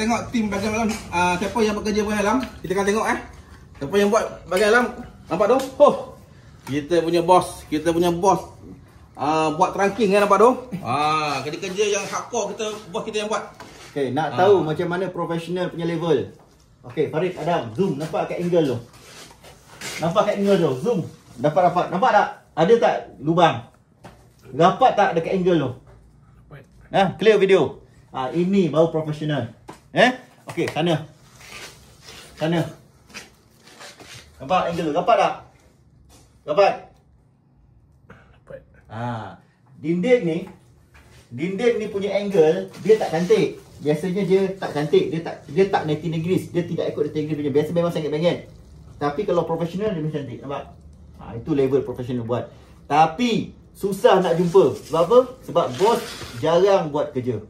tengok tim bahagian dalam, siapa yang bekerja bahagian dalam. Kita akan tengok siapa yang buat bahagian dalam. Nampak tu? Kita punya bos buat trunking nampak tu? Kerja-kerja yang hardcore bos kita yang buat. Okay, nak tahu macam mana profesional punya level. Okay, Farid, Adam, zoom. Nampak kat angle tu? Zoom. Dapat. Nampak tak? Ada tak lubang? Rapat tak dekat angle tu? Clear video. Ini baru profesional. Okay, sana. Nampak angle tu? Rapat tak? Rapat. Dinding ni punya angle dia tak cantik. Biasanya dia tak cantik, dia tak 90 degrees, dia tidak ikut 90 degrees. Biasa memang sangat bengel. Tapi kalau profesional dia memang cantik, nampak? Itu level profesional buat. Tapi susah nak jumpa. Sebab apa? Sebab bos jarang buat kerja.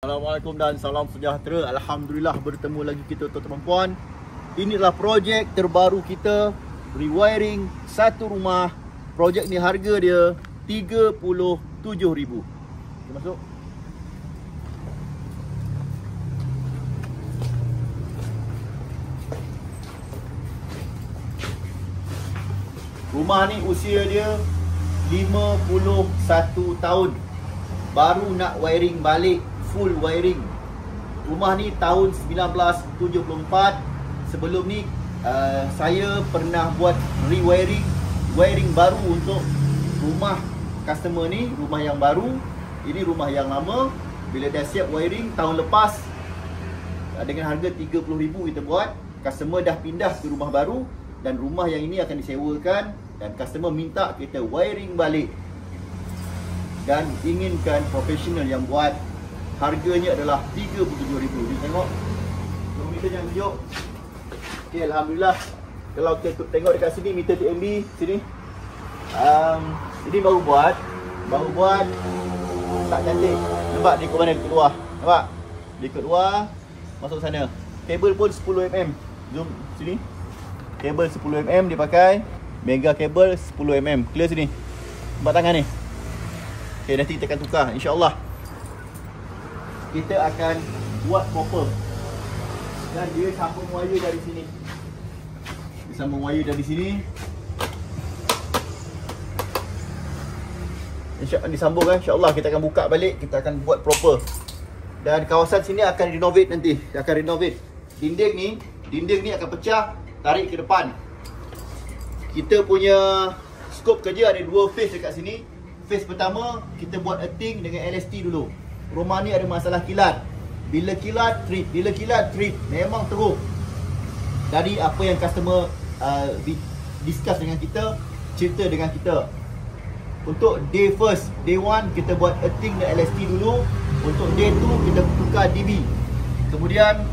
Assalamualaikum dan salam sejahtera. Alhamdulillah bertemu lagi kita tuan-tuan puan. Inilah projek terbaru kita, rewiring satu rumah. Projek ni harga dia 37,000. Kita masuk. Rumah ni usia dia 51 tahun. Baru nak wiring balik, full wiring. Rumah ni tahun 1974. Sebelum ni saya pernah buat wiring baru untuk rumah customer ni. Rumah yang baru, ini rumah yang lama. Bila dah siap wiring tahun lepas, dengan harga 30,000 kita buat. Customer dah pindah ke rumah baru dan rumah yang ini akan disewakan. Dan customer minta kita wiring balik dan inginkan profesional yang buat. Harganya adalah 37,000. Ni tengok. Jom kita jangan tunjuk. Okay, Alhamdulillah. Kalau kita tengok dekat sini, meter TMB sini. Ini baru buat. Tak cantik. Nampak dia ikut mana? Ikut luar. Nampak? Dia ikut luar. Masuk sana. Kabel pun 10mm. Zoom sini. Kabel 10mm dia pakai. Mega kabel 10mm. Clear sini. Nampak tangan ni? Okay, nanti kita akan tukar. InsyaAllah kita akan buat proper. Dan dia sambung wire dari sini. Disambung kan. InsyaAllah kita akan buka balik. Kita akan buat proper. Dan kawasan sini akan renovate nanti. Dinding ni akan pecah, tarik ke depan. Kita punya skop kerja ada dua phase dekat sini. Phase pertama, kita buat earthing dengan LST dulu. Rumah ni ada masalah kilat. Bila kilat, trip. Memang teruk. Dari apa yang customer discuss dengan kita, cerita dengan kita. Untuk day 1, kita buat earthing dan LST dulu. Untuk day 2, kita tukar DB. Kemudian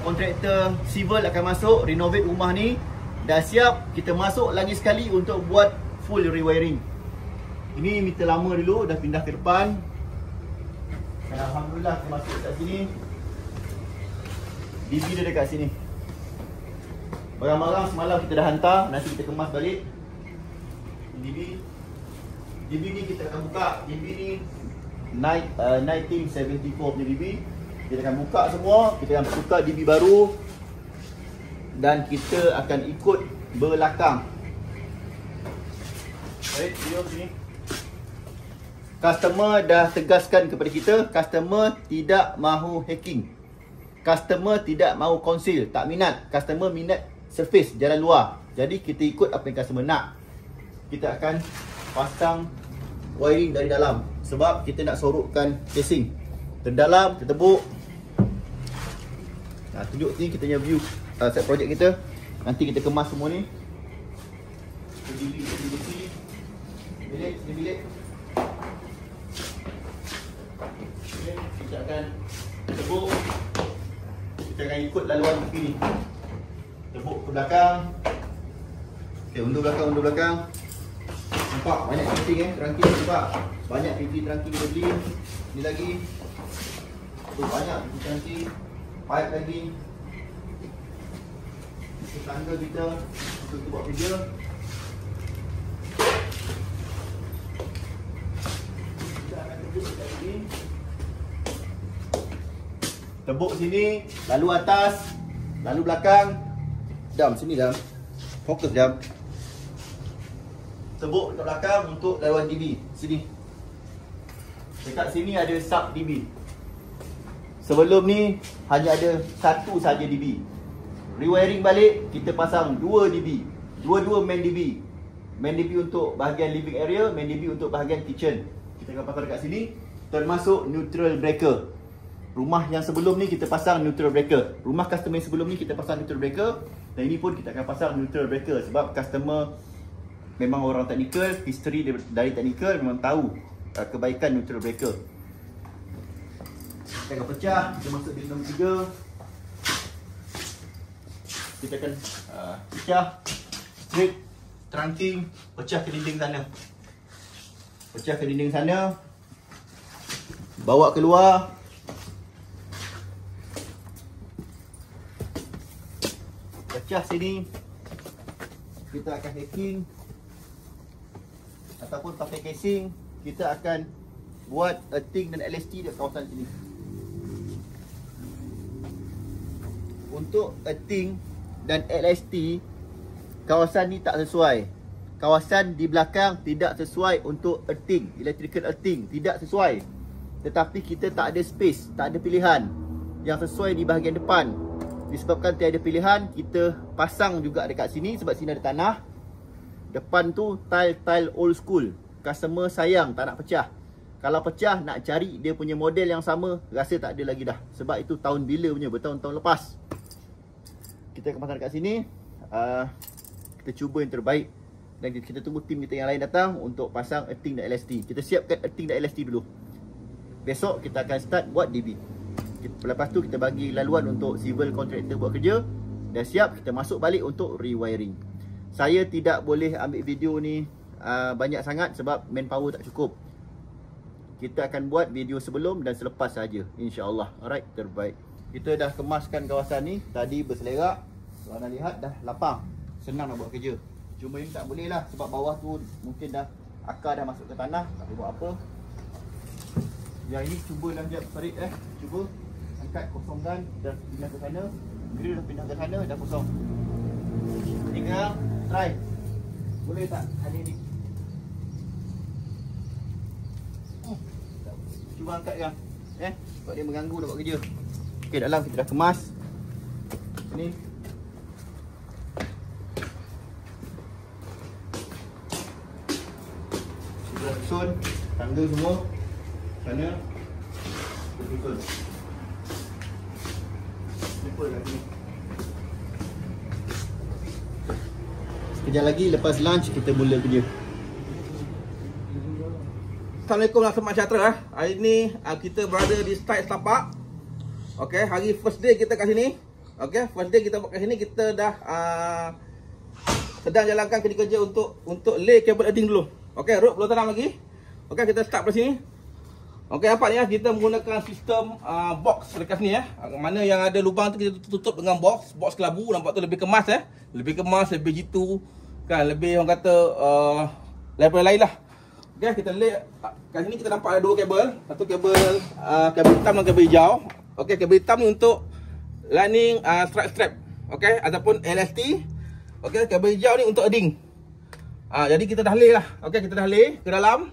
kontraktor civil akan masuk, renovate rumah ni. Dah siap, kita masuk lagi sekali untuk buat full rewiring. Ini meter lama dulu, dah pindah ke depan. Dan Alhamdulillah kita masuk kat sini. DB dia dekat sini. Barang-barang semalam kita dah hantar, nanti kita kemas balik. DB ni kita akan buka. DB ni 1974 punya DB. Kita akan buka semua, kita akan tukar DB baru. Dan kita akan ikut belakang. Baik, video sini. Customer dah tegaskan kepada kita, customer tidak mahu hacking. Customer tidak mahu conceal, tak minat. Customer minat surface, jalan luar. Jadi kita ikut apa yang customer nak. Kita akan pasang wiring dari dalam. Sebab kita nak sorokkan casing. Dari dalam, kita tebuk. Tunjuk sini kita punya view set project kita. Nanti kita kemas semua ni. Bilik. Kita akan tebuk. Kita akan ikut laluan tepi ni. Tebuk ke belakang. Okay, undur belakang. Nampak banyak trunking trunking nampak. Banyak PT trunking kita beli. Ni lagi. banyak nanti pipe lagi. Tangga kita untuk buat kerja. Kita akan tebuk dekat sini. Tebuk sini, lalu atas, lalu belakang. Dam, sini Dam. Fokus Dam. Tebuk dekat belakang untuk laluan DB. Sini. Dekat sini ada sub DB. Sebelum ni hanya ada satu saja DB. Rewiring balik, kita pasang 2 DB. Dua-dua main DB. Main DB untuk bahagian living area, main DB untuk bahagian kitchen. Kita akan pasang dekat sini, termasuk neutral breaker. Rumah yang sebelum ni kita pasang neutral breaker. Rumah customer yang sebelum ni kita pasang neutral breaker. Dan ini pun kita akan pasang neutral breaker. Sebab customer memang orang teknikal, history dari teknikal memang tahu kebaikan neutral breaker. Kita akan pecah, kita masuk di nombor 3. Kita akan pecah, strip, trunking, pecah ke dinding sana. Pecah ke dinding sana. Bawa keluar. Pecah sini. Kita akan hacking. Ataupun pakai casing. Kita akan buat earthing dan LST di kawasan sini. Untuk earthing dan LST, kawasan ni tak sesuai. Kawasan di belakang tidak sesuai untuk earthing, electrical earthing, tidak sesuai. Tetapi kita tak ada space, tak ada pilihan yang sesuai di bahagian depan. Disebabkan tiada pilihan, kita pasang juga dekat sini sebab sini ada tanah. Depan tu tile old school. Customer sayang, tak nak pecah. Kalau pecah, nak cari dia punya model yang sama, rasa tak ada lagi dah. Sebab itu tahun bila punya, bertahun-tahun lepas. Kita akan pasang dekat sini. Kita cuba yang terbaik. Dan kita tunggu tim kita yang lain datang untuk pasang earthing dan LST. Kita siapkan earthing dan LST dulu. Besok kita akan start buat DB. Lepas tu kita bagi laluan untuk civil contractor buat kerja. Dah siap, kita masuk balik untuk rewiring. Saya tidak boleh ambil video ni banyak sangat sebab manpower tak cukup. Kita akan buat video sebelum dan selepas saja, insya-Allah. Alright, terbaik. Kita dah kemaskan kawasan ni. Tadi berselerak. Kalau anda lihat dah lapang. Senang nak buat kerja. Cuma ini tak boleh lah. Sebab bawah tu mungkin dah akar dah masuk ke tanah. Tak boleh buat apa. Yang ini cubalah jap Farid cuba. Angkat, kosongkan. Dah pindah ke sana. Grill dah pindah ke sana. Dah kosong. Tinggal try. Boleh tak hari ni? Cuba angkat kan. Sebab dia mengganggu nak buat kerja. Okey, dalam kita dah kemas. Ni. Kita dah susun tangga semua. Sana. Susun. Lupa lagi. Sekejap lagi lepas lunch kita mula kerja. Assalamualaikum warahmatullahi wabarakatuh. Hari ni kita berada di site setapak. Okey, hari first day kita kat sini. Okey, first day kita buat kat sini, kita dah sedang jalankan kerja-kerja untuk lay kabel earthing dulu. Okey, rope belum tanam lagi. Okey, kita start dari sini. Okey, nampak ni kita menggunakan sistem box dekat sini Mana yang ada lubang tu kita tutup dengan box kelabu. Nampak tu lebih kemas Lebih kemas, lebih jitu kan, lebih orang kata lain lah. Okey, kita lay kat sini kita nampak ada 2 kabel. Satu kabel hitam dan kabel hijau. Okey, kabel hitam ni untuk lining strap. Okey, ataupun LST. Okey, kabel hijau ni untuk earthing. Jadi kita dah lay lah. Okey, kita dah lay ke dalam.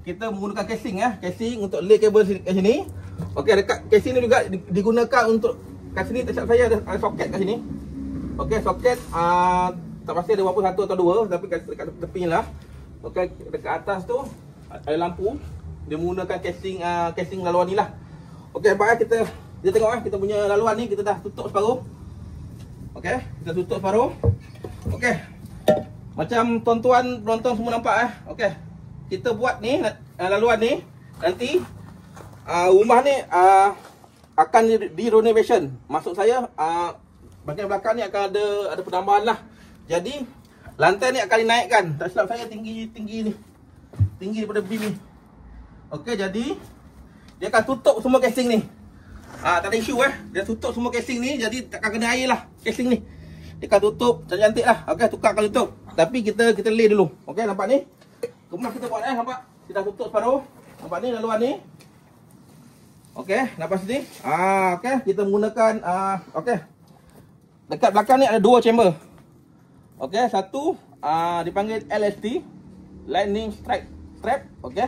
Kita menggunakan casing untuk lay kabel kat sini. Okey, dekat casing ni juga digunakan untuk kat sini tak saya ada soket kat sini. Okey, soket tak pasti ada berapa, 1 atau 2, tapi dekat tepi lah. Okey, dekat atas tu ada lampu. Dia menggunakan casing laluan ni lah. Okey, baik kita tengok kita punya laluan ni kita dah tutup separuh. Okey, kita tutup separuh. Okey. Macam tuan-tuan penonton semua nampak Okey. Kita buat ni laluan ni nanti rumah ni akan di renovation. Maksud saya bahagian belakang ni akan ada penambahan lah. Jadi lantai ni akan dinaikkan. Tak silap saya tinggi ni. Tinggi daripada beam ni. Okey, jadi dia akan tutup semua casing ni. Tak ada isu dia tutup semua casing ni, jadi takkan kena air lah casing ni. Dia akan tutup cantik lah. Okey, tukarkan tutup. Tapi kita lay dulu. Okey, nampak ni? Kemudian kita buat nampak? Kita tutup separuh. Nampak ni laluan ni. Okey, nampak sini? Okey, kita menggunakan okey. Dekat belakang ni ada 2 chamber. Okey, satu dipanggil LST, Lightning Strike Strap. Okey.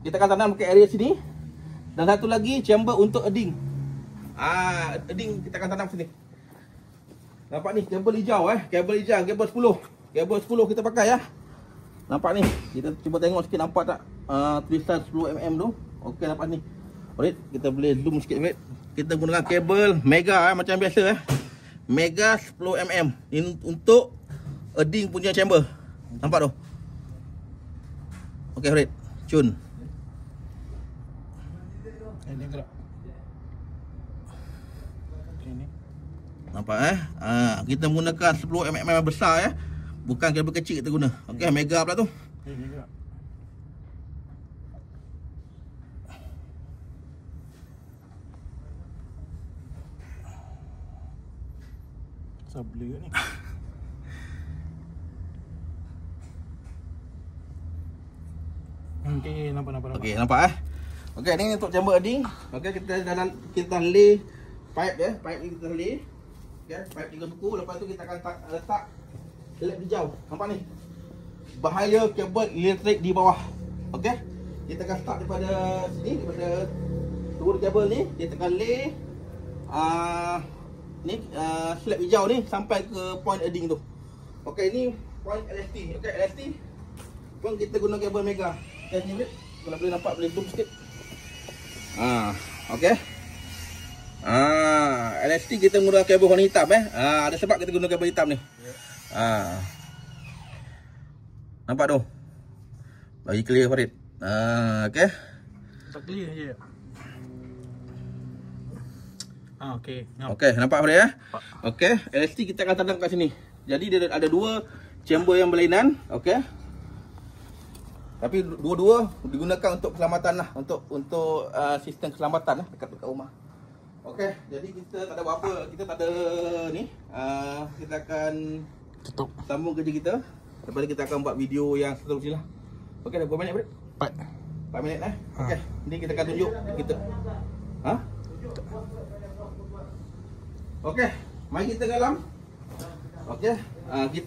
Kita akan tanam ke area sini. Dan satu lagi chamber untuk earding. Earding kita akan tanam sini. Nampak ni kabel hijau kabel hijau, kabel 10. Kabel 10 kita pakai Nampak ni. Kita cuba tengok sikit, nampak tak tulisan 10mm tu. Okey, nampak ni. Alright, kita boleh zoom sikit, Alright. Kita gunakan kabel Mega macam biasa Mega 10mm. Ini untuk earding punya chamber. Nampak tu? Okey, Alright. Cun. Ini gerak. Nampak kita menggunakan 10mm besar bukan kabel kecil kita guna. Okey, Mega pula tu. Sabli ni. Okey, nampak. Okey, nampak Okey, ni untuk chamber earding. Okey, kita lay pipe dia, pipe ni kita lay. Okey, pipe 3 buku, lepas tu kita akan letak led hijau. Nampak ni? Bahaya kabel elektrik di bawah. Okey. Kita akan start daripada sini, daripada turun kabel ni, kita akan lay slab hijau ni sampai ke point earding tu. Okey, ni point LST. Okey, LST pun kita guna kabel Mega. Okey, ni kalau boleh nampak, boleh zoom sikit. Okey. LST kita guna kabel warna hitam ada sebab kita guna kabel hitam ni. Nampak tu? Bagi clear Farid. Okey. Tak clear je. Okey. Okey, nampak Farid Okey, LST kita akan tanam kat sini. Jadi dia ada 2 chamber yang berlainan, okey. Tapi dua-dua digunakan untuk keselamatan lah, untuk sistem keselamatan dekat rumah. Okey, jadi kita tak ada buat apa, kita tak ada ni. Kita akan tutup sambung kerja kita. Lepas ni kita akan buat video yang seterusnya lah. Okey, dah berapa minit Farid? 4 minit Okey, ni kita akan tunjuk kita. Okey, mari kita ke dalam. Okey,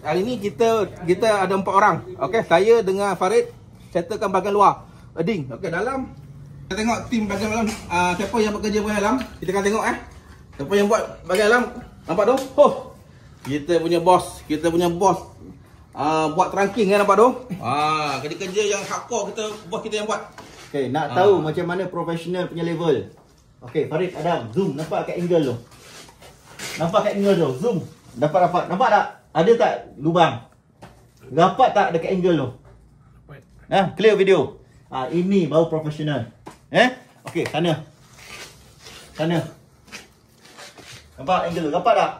hari ni kita ada 4 orang. Okey, saya dengan Farid settlekan bahagian luar earding. Okey, dalam kita tengok tim bahagian dalam, siapa yang bekerja bahagian dalam. Kita akan tengok siapa yang buat bahagian dalam. Nampak tu? Kita punya bos buat trunking nampak tu? Kerja-kerja yang hardcore bos kita yang buat. Okey, nak tahu macam mana profesional punya level. Okey, Farid, Adam, zoom nampak kat angle tu. Nampak kat angle tu, zoom. Dapat. Nampak tak? Ada tak lubang? Dapat tak dekat angle tu? Clear video. Ini baru profesional. Okey, sana. Nampak angle tu? Dapat tak?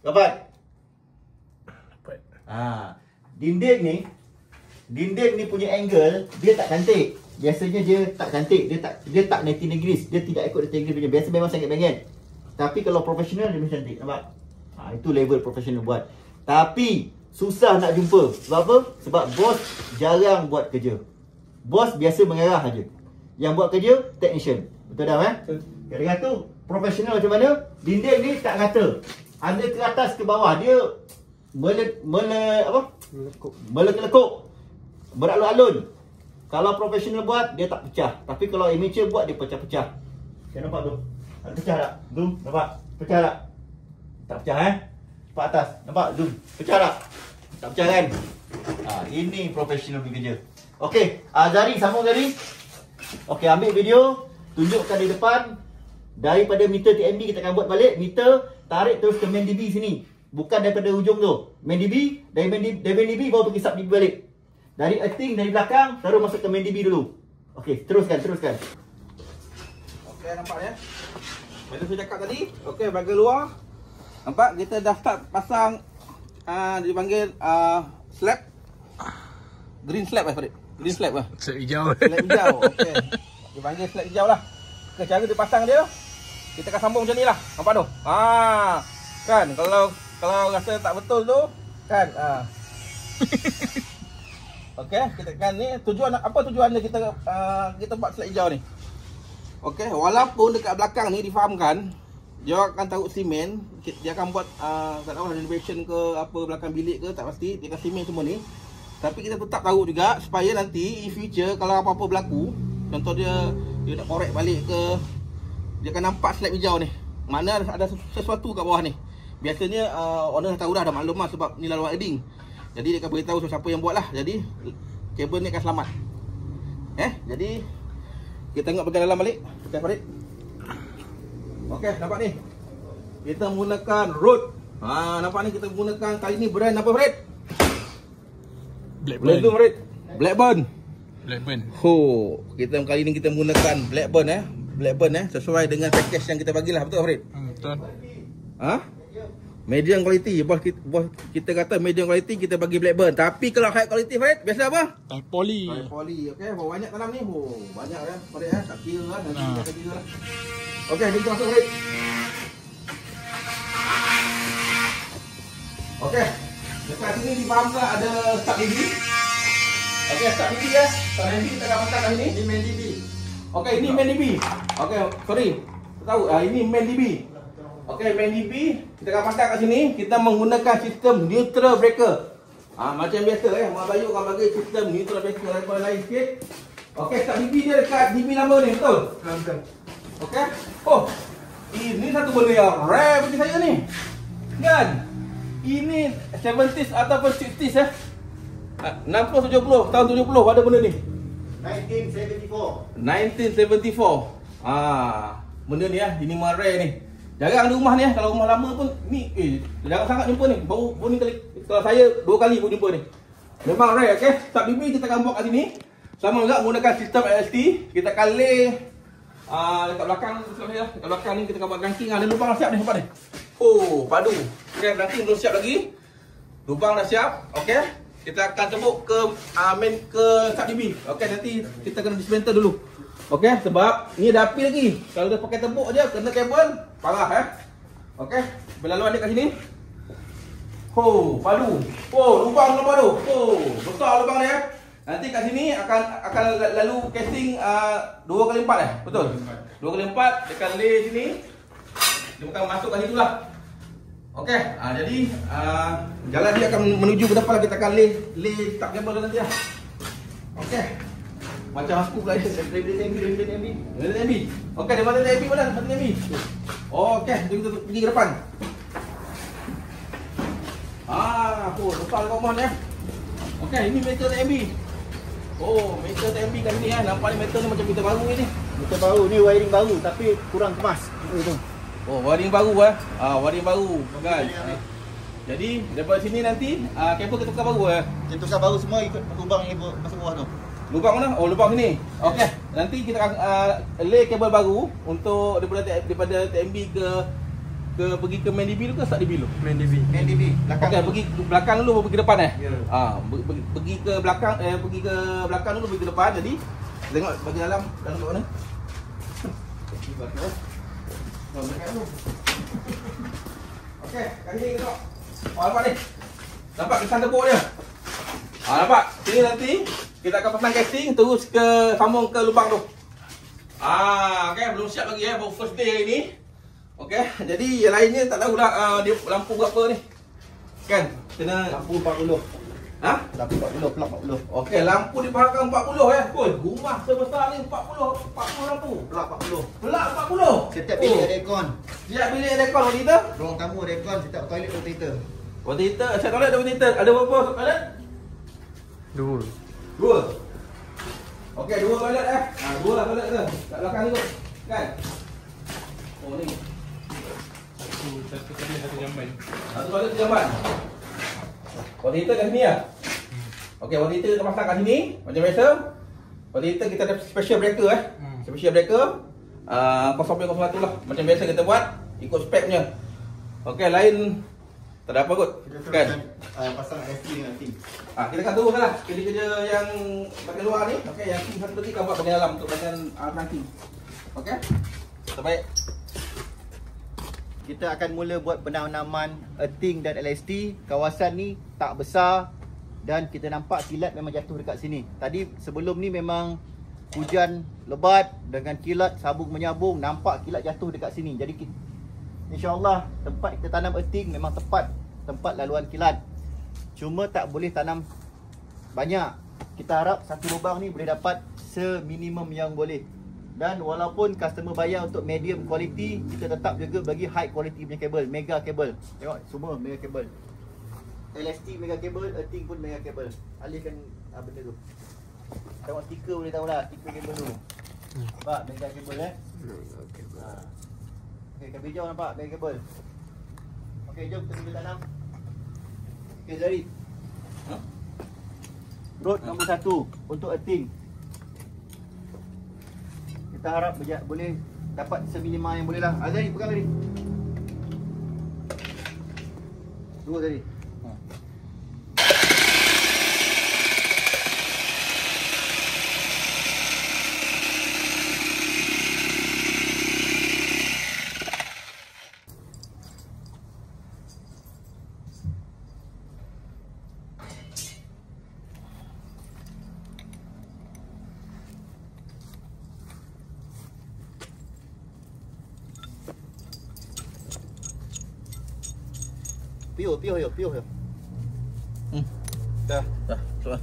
Dapat. Dinding ni punya angle dia tak cantik. Biasanya dia tak cantik, dia tak 90 degrees, dia tidak ikut 90 degrees. Biasa memang sangat bengek. Tapi kalau profesional dia memang cantik, nampak? Itu level profesional buat. Tapi susah nak jumpa. Sebab apa? Sebab bos jarang buat kerja. Bos biasa mengarah aja. Yang buat kerja technician. Betul dah Dengan tu profesional macam mana? Dinding ni tak rata. Ada ke atas ke bawah, dia melekuk, beralun-alun. Kalau profesional buat dia tak pecah. Tapi kalau amateur buat dia pecah-pecah. Kau nampak tu? Ada pecah tak? Zoom, nampak? Pecah tak? Tak pecah Nampak atas, nampak? Zoom, pecah tak? Tak pecah kan? Ini profesional bekerja. Okey, Zari, sambung Zari. Okey, ambil video, tunjukkan di depan. Daripada meter TMB kita akan buat balik. Meter, tarik terus ke main DB sini. Bukan daripada ujung tu. Main DB, dari main DB baru pergi sub DB balik. Dari earthing, dari belakang, taruh masuk ke main DB dulu. Okey, teruskan. Okey, nampak Macam saya cakap tadi, okey, bahagian luar. Nampak, kita dah start pasang dipanggil slab. Green slab Farid. Green slab Slab hijau. Slab hijau, okey. Dia panggil slide hijau lah. Okay, cara dia pasang dia, kita akan sambung macam ni lah. Nampak tu? Kan, kalau rasa tak betul tu, kan, okey, kita kan ni apa tujuan dia kita buat slide hijau ni. Okey, walaupun dekat belakang ni difahamkan dia akan taruh simen, dia akan buat tak tahu renovation ke apa belakang bilik ke tak pasti, dia akan simen semua ni. Tapi kita tetap tahu juga supaya nanti in future kalau apa-apa berlaku, contoh dia nak korek balik ke, dia akan nampak slab hijau ni. Mana ada sesuatu kat bawah ni. Biasanya owner tahu dah, ada maklum lah sebab ni laluan wedding. Jadi dia akan beritahu siapa yang buat lah. Jadi kabel ni akan selamat. Jadi kita tengok bahagian dalam balik. Okey Farid. Okey, nampak ni. Kita menggunakan Rode. Nampak ni kita menggunakan kali ni brand apa Farid? Blackburn. Farid. Blackburn. Blackburn. Kita kali ni kita menggunakan Blackburn Blackburn sesuai dengan package yang kita bagilah, betul Farid? Betul. Medium quality. Bos kita kata medium quality kita bagi Blackburn. Tapi kalau high quality Farid, biasa apa? Type poly. Type poly. Okey, berapa banyak tanam ni? Banyak Farid tak kira lah, nanti kita akan kira lah. Okey, kita masuk Farid. Okey. Dekat sini difahamkan ada start DB. Okey, start DB ya. Start DB kita akan pasang kat sini. Ini main DB. Okey, ini main DB. Okey, sorry. Tahu ini main DB. Okey, main DB kita akan pasang kat sini. Kita menggunakan sistem neutral breaker. Macam biasa Mak Bayu akan bagi sistem neutral breaker daripada lain sikit. Okey, start DB dia dekat DB lama ni, betul? Betul. Okey. Ini satu benda yang rare bagi saya ni. Kan? Ini 70s ataupun 60s 60 70 tahun 70 ada benda ni. 1974. Benda ni ini memang rare ni. Jarang ada rumah ni kalau rumah lama pun ni jarang sangat jumpa ni. Baru ni kali, kalau saya 2 kali pun jumpa ni. Memang rare. Okey. Start BB kita akan buat kat sini. Sama juga menggunakan sistem LST. Kita akan lay dekat belakang dekat belakang ni kita akan buat ranking. Ada lubang dah siap ni, nampak ni. Padu. Okey, ranking belum siap lagi. Lubang dah siap. Okey. Kita akan tembuk ke main ke start DB. Okey, nanti kita kena dismantle dulu. Okey, sebab ni ada api lagi. Kalau dia pakai tembuk aja kena kabel, parah Okey, berlaluan dia kat sini. Padu. Lubang tu. Besar lubang dia. Nanti kat sini akan lalu casing 2x4 betul? 2x4 dia akan lay sini. Dia bukan masuk kat situ lah. Okey, jadi jalan dia akan menuju ke depan. Kita akan lay tak kabel nanti lah. Okey. Macam aku pula MB. Okey, dia mana MB mana? Mana MB? Okey, kita pergi ke depan. Besar rumah ni. Okey, ini meter MB. Meter MB kat sini nampak ni meter ni macam meter baru ni. Meter baru ni wiring baru tapi kurang kemas. Wiring baru wiring baru kan. Jadi daripada sini nanti kabel kita tukar baru Kita tukar baru semua ikut lubang yang masuk bawah tu. Lubang mana? Lubang sini. Okey, nanti kita akan lay kabel baru untuk daripada TMB ke pergi ke main DB dulu ke start DB dulu? Main DB. Okey, pergi ke belakang dulu baru pergi depan pergi ke belakang pergi ke belakang dulu pergi ke depan. Jadi tengok bagi dalam kat mana? Okey, kat sini tengok. Nampak ni. Nampak kesan tepuk dia. Nampak? Sini nanti kita akan pasang casing terus ke sambung ke lubang tu. Okey, belum siap lagi baru first day hari ni. Okey, jadi yang lainnya tak tahulah dia lampu berapa ni. Kan? Kena lampu 40. Lampu 40, plug 40. Okey, lampu dipahamkan 40 Rumah sebesar ni 40 lampu. Plug 40. Plug 40. Setiap bilik ada aircon. Setiap bilik ada aircon kita. Ruang tamu ada aircon, setiap toilet ada ventilator. Ventilator, setiap toilet ada ventilator. Ada berapa toilet? 2. Okey, 2 toilet 2 lah toilet tu. Kat belakang ni kot. Kan? Ni. Satu kali satu jamban. Satu toilet jamban. Ventilator kat sini Okey, ventilator kita pasang kat sini macam biasa. Ventilator kita ada special breaker Special breaker 0.01 lah. Macam biasa kita buat ikut spec punya. Okey, lain Tak ada apa kot. Kita Kan? teruskan pasang LST dengan ting. Kita akan teruskanlah kerja-kerja yang bahagian luar ni. Okey, yang ting satu lagi kita buat bahagian dalam untuk bahagian ranting. Okey. Terbaik. Kita akan mula buat penanaman earthing dan LST. Kawasan ni tak besar dan kita nampak kilat memang jatuh dekat sini. Tadi sebelum ni memang hujan lebat dengan kilat sabung menyambung, nampak kilat jatuh dekat sini. Jadi insya-Allah tempat kita tanam earthing memang tepat tempat laluan kilat. Cuma tak boleh tanam banyak. Kita harap satu lubang ni boleh dapat seminimum yang boleh. Dan walaupun customer bayar untuk medium quality, kita tetap juga bagi high quality punya kabel, mega kabel. Tengok semua mega kabel. LST mega kabel, earthing pun mega kabel. Alihkan benda tu. Tengok stiker boleh tahu lah, stiker kabel tu. Nampak mega kabel Okey, kabel hijau nampak mega kabel. Okey, jom kita mula tanam. Okey, Zari. Road nombor 1 untuk earthing. Kita harap boleh dapat seminimal yang boleh lah. Azari, pegang tadi. Dua tadi. Piuh. Dah. Cuba.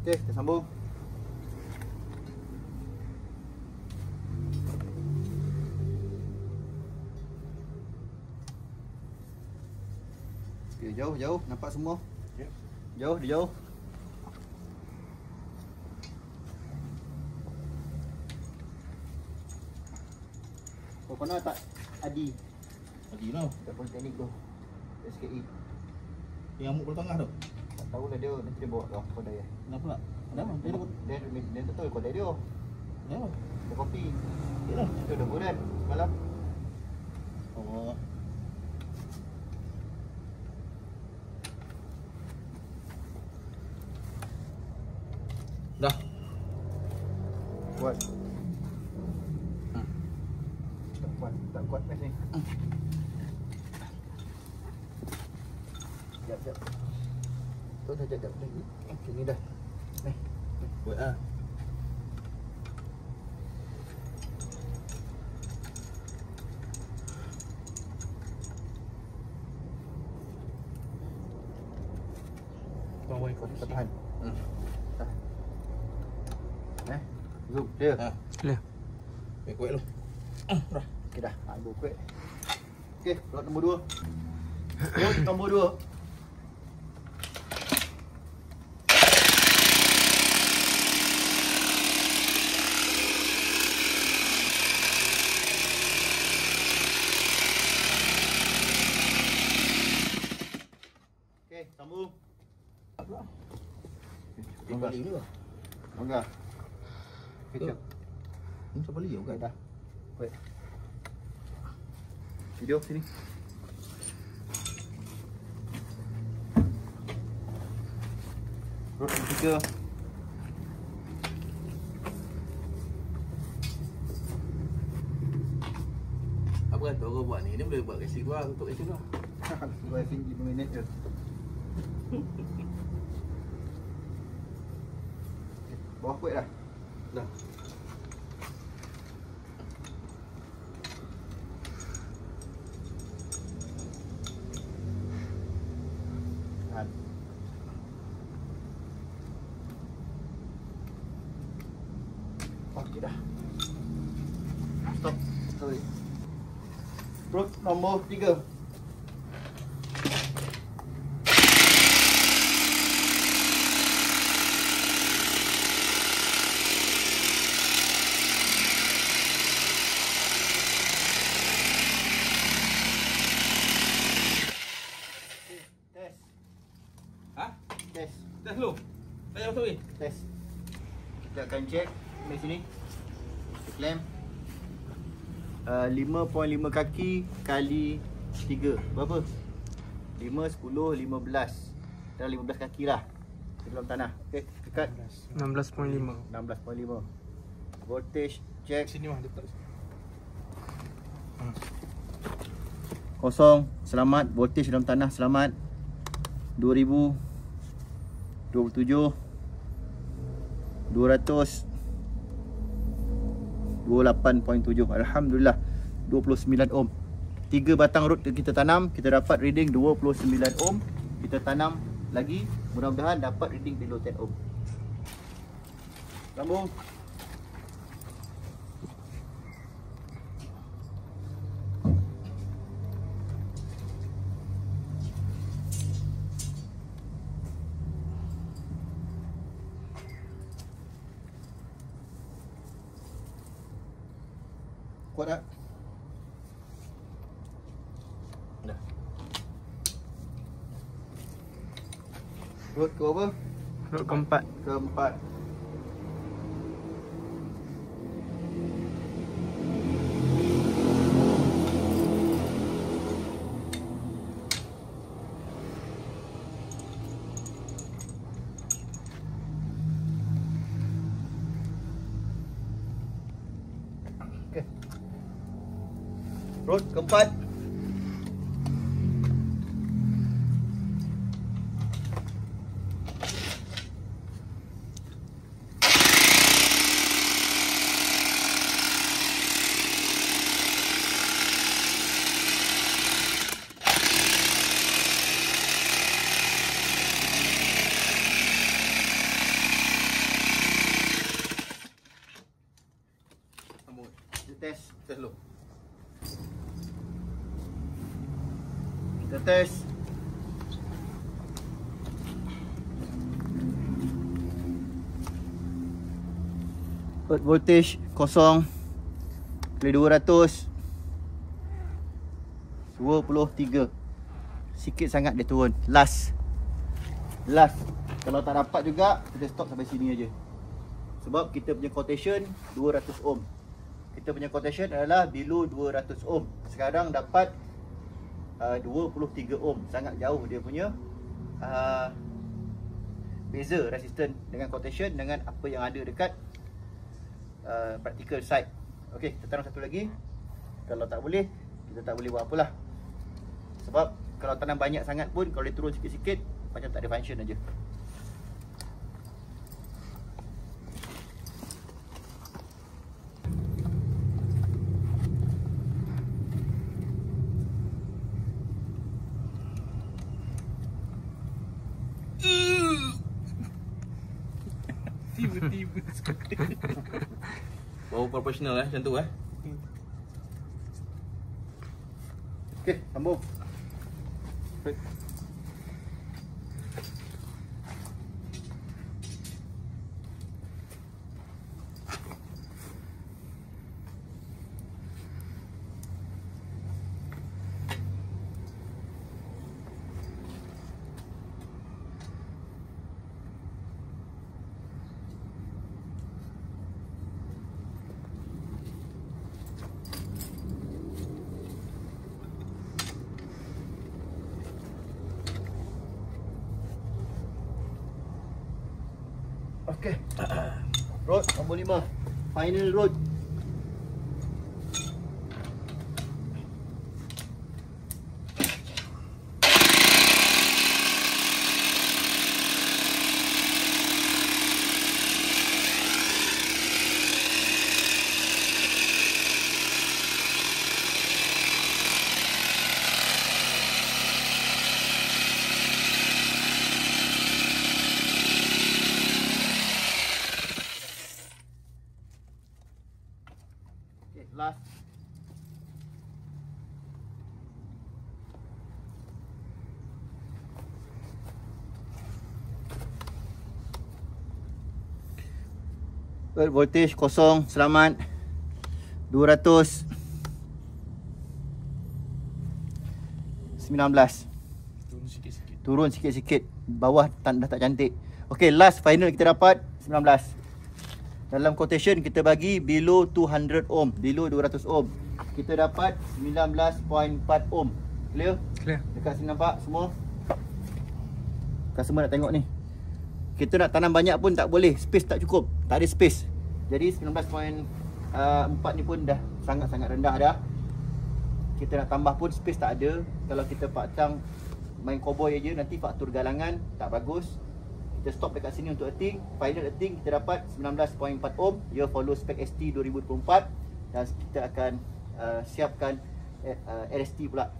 Okey, kita sambung. Okey, jauh, nampak semua? Jauh. Kau pernah tak Adi? Adi no. Dekat Politeknik tu. SKE. Yang amuk belah tengah tu. Tak tahulah dia, nanti dia bawa kau kodai. Kenapa nak? Ada apa? Dia tak tahu kodai dia. Ya. Dia kopi. Yalah. Itu dah bulan malam. Oh. Dah. Kuat. Tak kuat kat sini. Sekejap. Tu dah jap lagi. Okey, ni dah. Ni. Buat ah. Bawah Kau tahan. Dah. Zoom dia. Clear. Kuat lu. Dah. Okey dah. Ibu kuat. Okey, lot nombor 2. Lot nombor 2. Sambung. Longgar ni ke? Longgar. Kecap. Ini siapa lihat kan? Dah. Baik. Video sini. Rod 3. Apa kata orang buat ni? Dia boleh buat kat luar untuk kat luar. Buat tinggi 2 minit je. Bawah kuat dah. Dah. Tahan. Okey dah. Stop. Sorry. Road nombor 3. Test dulu. Tanya betul ni. Test. Kita akan check di sini. Clamp 5.5 kaki kali 3. Berapa? 5, 10, 15. Dalam 15 kaki lah di dalam tanah. Okey, dekat 16.5. 16.5. Voltage check. Sini mah letak sini. Kosong, selamat. Voltage dalam tanah selamat. 2027 200 28.7. Alhamdulillah 29 ohm. 3 batang root kita tanam, kita dapat reading 29 ohm. Kita tanam lagi, mudah-mudahan dapat reading below 10 ohm. Sambung. Kuat tak? Dah. Root ke apa? Root keempat. Keempat. Okey. Root keempat. Test. Test dulu. Kita test. Out voltage kosong. Play 200 23. Sikit sangat dia turun. Last. Kalau tak dapat juga, kita stop sampai sini aja. Sebab kita punya quotation 200 ohm. Kita punya quotation adalah below 200 ohm. Sekarang dapat 23 ohm. Sangat jauh dia punya beza resistance dengan quotation dengan apa yang ada dekat practical side. Okey, kita tanam satu lagi. Kalau tak boleh, kita tak boleh buat apalah. Sebab kalau tanam banyak sangat pun, kalau dia turun sikit-sikit, macam tak ada function aja. Tiba-tiba sekali. Bau profesional macam tu Okey, sambung. Okey. Road nombor 5. Final road. Last. Voltage kosong, selamat. 200 19. Turun sikit-sikit. Turun sikit-sikit. Bawah dah tak cantik. Okey, last final kita dapat 19. Dalam quotation kita bagi below 200 ohm, below 200 ohm. Kita dapat 19.4 ohm. Clear? Clear. Dekat sini nampak semua. Customer nak tengok ni. Kita nak tanam banyak pun tak boleh, space tak cukup. Tak ada space. Jadi 19.4 ni pun dah sangat-sangat rendah dah. Kita nak tambah pun space tak ada. Kalau kita pasang main cowboy aja, nanti faktur galangan tak bagus. Kita stop dekat sini untuk earthing. Final earthing kita dapat 19.4 ohm. Ia follow spec ST 2024. Dan kita akan siapkan LST pula.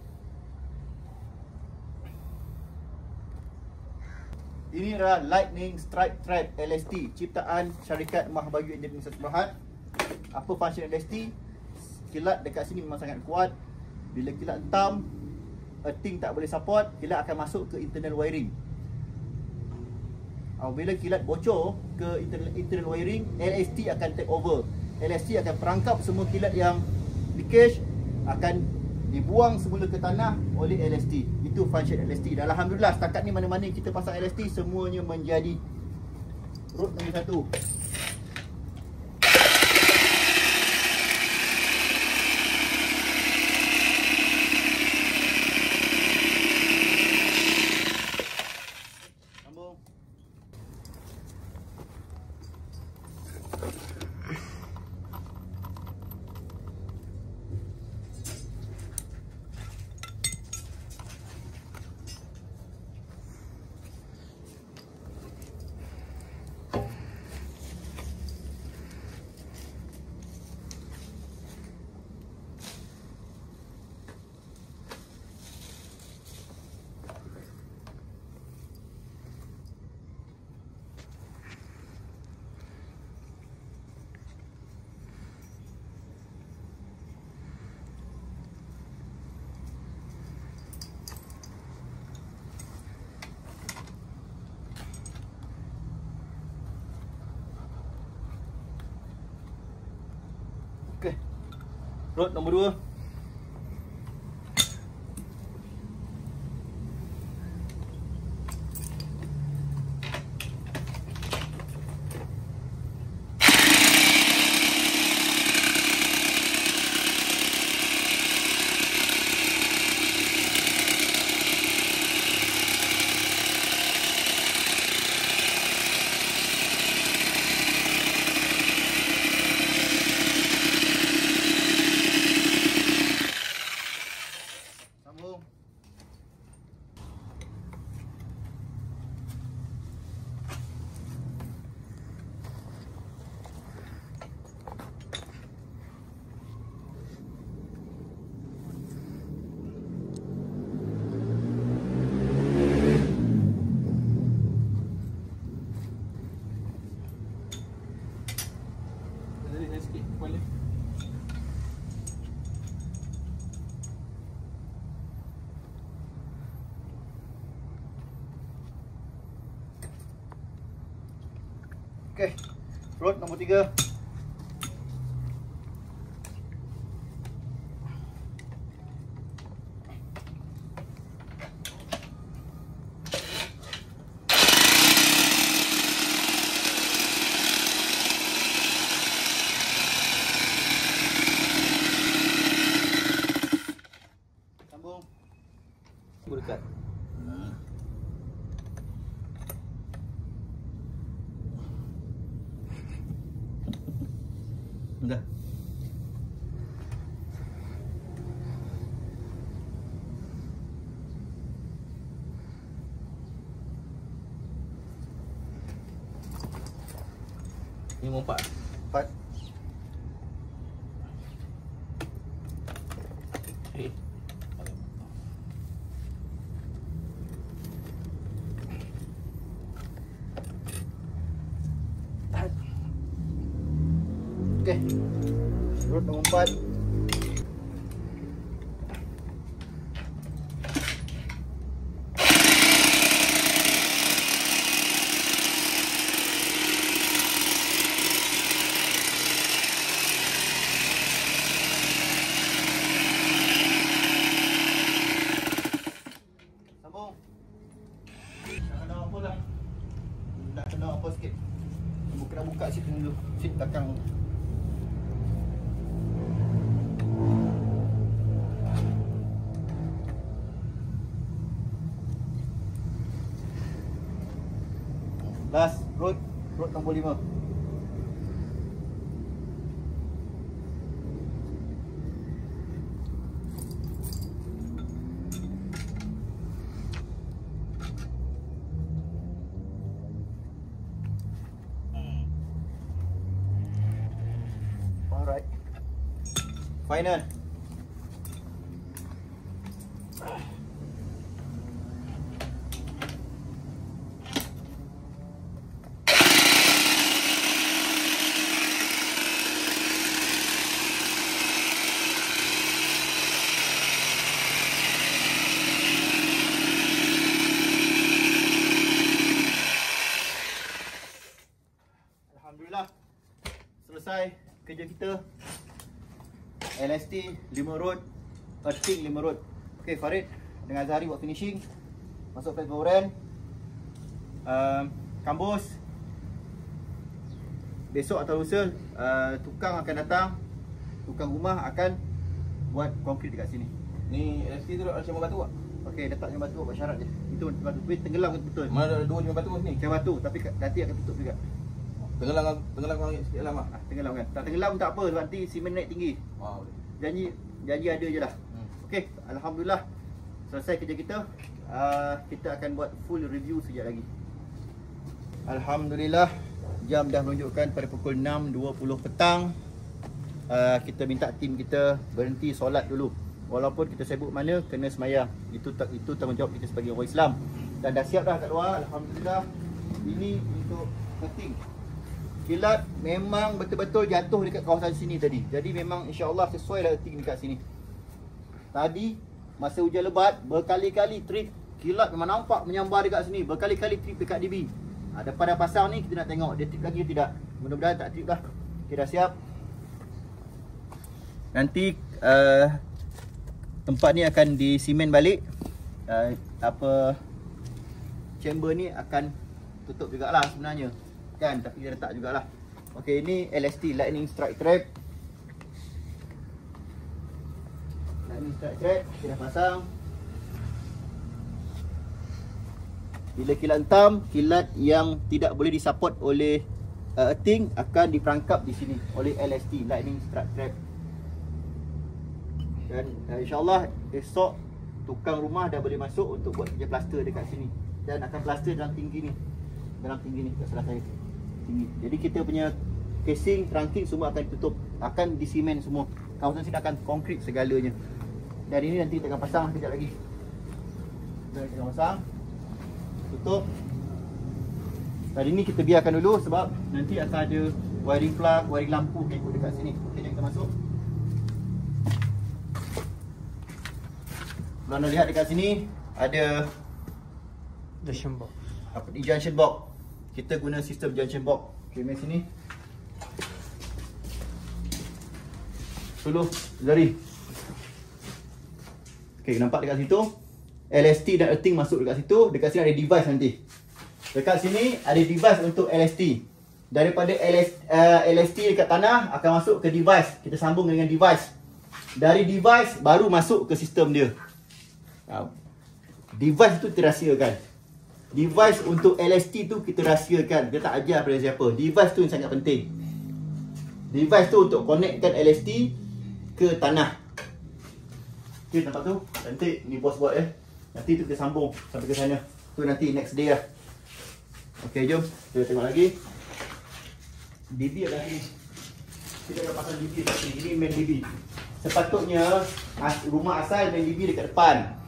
Ini adalah Lightning Strike Thread LST, ciptaan syarikat Mahbayu Engineering Sdn Bhd. Apa function LST? Kilat dekat sini memang sangat kuat. Bila kilat hentam, earthing tak boleh support, kilat akan masuk ke internal wiring. Bila kilat bocor ke internal wiring, LST akan take over. LST akan perangkap semua kilat yang leakage, akan dibuang semula ke tanah oleh LST. Itu function LST. Dan alhamdulillah setakat ni mana-mana kita pasang LST semuanya menjadi road nombor 1. Okey. Road nombor 2. Okey. Road nombor 3. Sambung. Dekat. Dah. Ini mau 4. 4. Okay. Okey. Road nombor 4. Sambung. Nak kena apa lah. Nak kena apa sikit. Kena buka situ dulu. Seat belakang. esok nombor 5. Alright. Final. Alhamdulillah, selesai kerja kita. LST 5 rod, earthing 5 rod. Okey, Farid dengan Azhari buat finishing. Masuk flat boran. Kambus. Besok atau lusa tukang akan datang. Tukang rumah akan buat konkrit dekat sini. Ni LST tu ada cuma batu tak? Okey, letak jam batu buat syarat je. Itu batu tenggelam betul. Mana ada 2 cuma batu ni? Jam batu tapi nanti akan tutup juga. Tenggelam sikit dalam ah. Tenggelam kan. Tak tenggelam tak apa sebab nanti simen naik tinggi. Wow. Janji ada je lah. Okey, alhamdulillah selesai kerja kita. Kita akan buat full review sekejap lagi. Alhamdulillah, jam dah menunjukkan pada pukul 6.20 petang. Kita minta tim kita berhenti solat dulu. Walaupun kita sibuk mana, kena semayang. Itu tanggungjawab kita sebagai orang Islam. Dan dah siap dah kat luar, alhamdulillah. Ini untuk penting. Kilat memang betul-betul jatuh dekat kawasan sini tadi. Jadi memang insya-Allah sesuai lah earthing dekat sini. Tadi masa hujan lebat berkali-kali trip kilat memang nampak menyambar dekat sini. Berkali-kali trip dekat DB. Depan dah pasang ni kita nak tengok dia trip lagi ke tidak. Mudah-mudahan tak trip dah. Okey, dah siap. Nanti tempat ni akan disimen balik. Chamber ni akan tutup jugalah sebenarnya. Kan, tapi dia letak jugalah. Okey, ini LST, Lightning Strike Trap. Lightning Strike Trap kita dah pasang. Bila kilat hentam, kilat yang tidak boleh disupport oleh earthing akan diperangkap di sini oleh LST, Lightning Strike Trap. Dan insya-Allah esok tukang rumah dah boleh masuk untuk buat kerja plaster dekat sini. Dan akan plaster dalam tinggi ni. Dalam tinggi ni kat sebelah saya. Tinggi. Jadi kita punya casing, trunking semua akan ditutup, akan disimen semua. Kawasan sini akan konkrit segalanya. Dan ini nanti kita akan pasang sekejap lagi. Kita akan pasang. Tutup. Tadi ni kita biarkan dulu sebab nanti akan ada wiring plug, wiring lampu ikut dekat sini. Okey, jom kita masuk. Kalau anda lihat dekat sini ada junction box. apa ni, junction box. Kita guna sistem junction box. Okey, mari sini. Suluh jari. Okey, nampak dekat situ LST dan earthing masuk dekat situ. Dekat sini ada device nanti. Dekat sini ada device untuk LST. Daripada LST dekat tanah akan masuk ke device. Kita sambung dengan device. Dari device baru masuk ke sistem dia. Device tu kita rahsiakan. Device untuk LST tu kita rahsiakan. Kita tak ajar pada siapa. Device tu yang sangat penting. Device tu untuk connectkan LST ke tanah. Okay, nampak tu? Cantik. Ni bos buat Nanti tu kita sambung sampai ke sana. Tu nanti next day lah. Okay, jom kita tengok lagi. DB adalah sini. Kita akan pasang DB kat sini. Ini main DB. Sepatutnya rumah asal main DB dekat depan.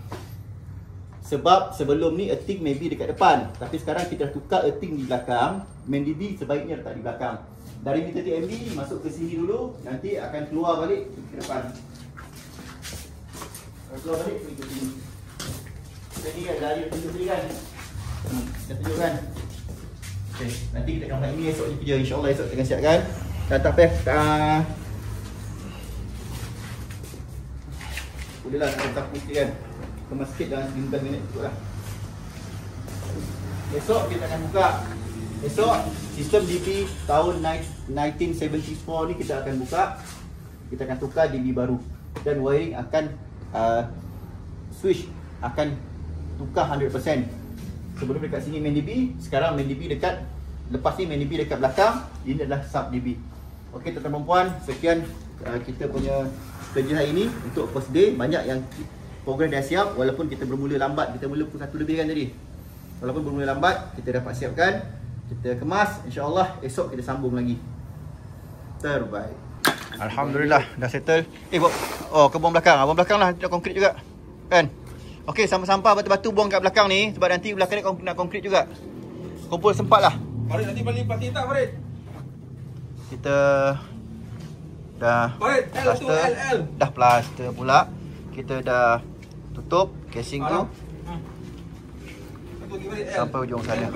Sebab sebelum ni earthing maybe dekat depan. Tapi sekarang kita dah tukar earthing di belakang. Main DB sebaiknya letak di belakang. Dari meter TMB masuk ke sini dulu. Nanti akan keluar balik ke depan. Keluar balik ke sini. Jadi kan dari tunjuk sini kan. Kita tunjukkan. Okay, nanti kita akan buat ini esok je kerja. InsyaAllah esok kita akan siapkan. Dan tak payah bolehlah kita tak putih kan. Kemas sikit dalam 15 minit cukup lah. Esok kita akan buka. Esok sistem DB tahun 1974 ni kita akan buka. Kita akan tukar DB baru. Dan wiring akan switch akan tukar 100%. Sebelum dekat sini main DB, sekarang main DB dekat Lepas ni main DB dekat belakang. Ini adalah sub DB. Okey tuan-tuan dan puan, sekian kita punya kerja hari ini untuk first day. Banyak yang program dah siap walaupun kita bermula lambat. Kita mula pukul 1 lebih kan tadi. Walaupun bermula lambat, kita dapat siapkan. Kita kemas, insya-Allah esok kita sambung lagi. Terbaik. Alhamdulillah dah settle. Ke buang belakang. Buang belakang lah, nanti nak konkrit juga. Kan? Okey, sampah-sampah batu-batu buang kat belakang ni sebab nanti belakang ni nak konkrit juga. Kumpul sempat lah. Farid nanti balik plastik tak Farid? Kita dah Farid, L tu L. dah plaster pula. Kita dah tutup casing tu sampai ujung sana.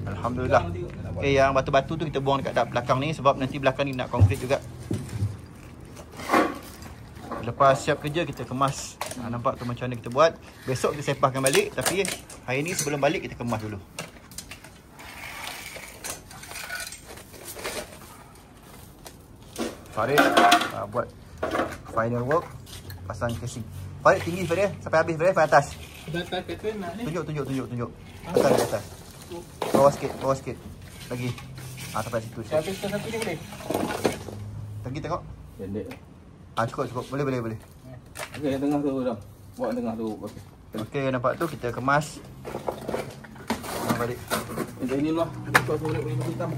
Alhamdulillah. Okey, yang batu-batu tu kita buang dekat belakang ni sebab nanti belakang ni nak konkrit juga. Lepas siap kerja kita kemas. Nampak tu macam mana kita buat. Besok kita sepahkan balik, tapi hari ni sebelum balik kita kemas dulu. Farid buat final work, pasang casing. Farid tinggi Farid, sampai habis Farid, sampai atas. Data kata nak ni. Tunjuk. Pasang di atas. Bawah sikit. Lagi. Sampai situ. Saya habis satu ni boleh. Lagi tengok. Pendek. Cukup. Boleh. Okey, yang tengah tu dah. Buat yang tengah tu. Okey, nampak tu kita kemas. Balik. Ini lah. Kita boleh hitam.